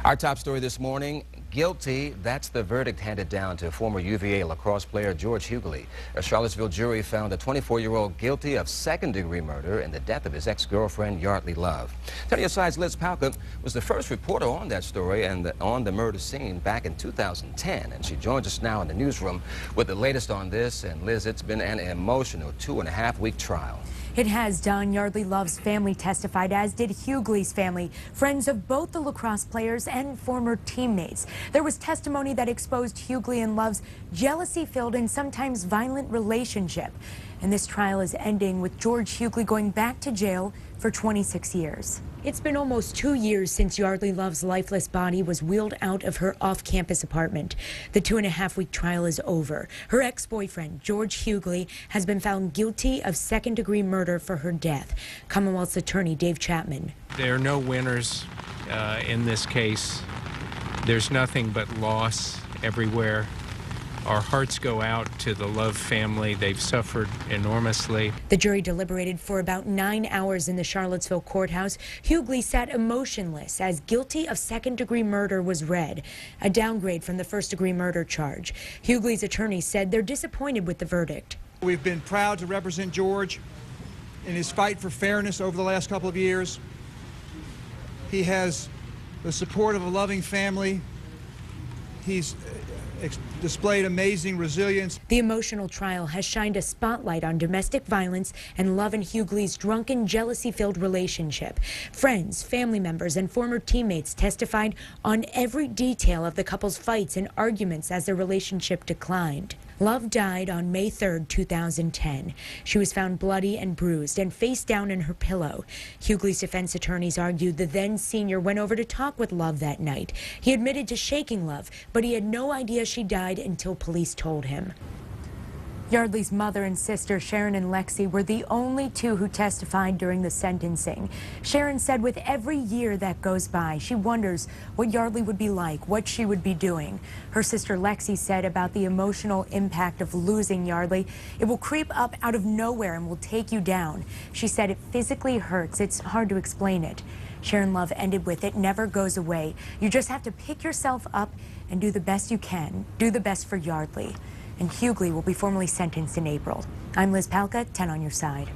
Our top story this morning, guilty. That's the verdict handed down to former UVA lacrosse player George Huguely. A Charlottesville jury found the 24-year-old guilty of second-degree murder in the death of his ex-girlfriend, Yardley Love. 10 Your Side's Liz Palka was the first reporter on that story and on the murder scene back in 2010. And she joins us now in the newsroom with the latest on this. And Liz, it's been an emotional 2.5-week trial. It has done. Yardley Love's family testified, as did Huguely's family, friends of both the lacrosse players and former teammates. There was testimony that exposed Huguely and Love's jealousy-filled and sometimes violent relationship. And this trial is ending with George Huguely going back to jail for 26 years. It's been almost 2 years since Yardley Love's lifeless body was wheeled out of her off-campus apartment. The 2.5-week trial is over. Her ex-boyfriend, George Huguely, has been found guilty of second-degree murder for her death. Commonwealth's attorney Dave Chapman. There are no winners in this case. There's nothing but loss everywhere. Our hearts go out to the Love family. They've suffered enormously. The jury deliberated for about 9 hours in the Charlottesville courthouse. Huguely sat emotionless as guilty of second-degree murder was read, a downgrade from the first-degree murder charge. Huguely's attorney said they're disappointed with the verdict. We've been proud to represent George in his fight for fairness over the last couple of years. He has the support of a loving family. He's displayed amazing resilience. The emotional trial has shined a spotlight on domestic violence and Love and Huguely's drunken, jealousy-filled relationship. Friends, family members, and former teammates testified on every detail of the couple's fights and arguments as their relationship declined. Love died on May 3rd, 2010. She was found bloody and bruised and face down in her pillow. Huguely's defense attorneys argued the then senior went over to talk with Love that night. He admitted to shaking Love, but he had no idea she died until police told him. Yardley's mother and sister, Sharon and Lexi, were the only two who testified during the sentencing. Sharon said with every year that goes by, she wonders what Yardley would be like, what she would be doing. Her sister Lexi said about the emotional impact of losing Yardley, it will creep up out of nowhere and will take you down. She said it physically hurts. It's hard to explain it. Sharon Love ended with, it never goes away. You just have to pick yourself up and do the best you can. Do the best for Yardley. And Huguely will be formally sentenced in April. I'm Liz Palka, 10 on your side.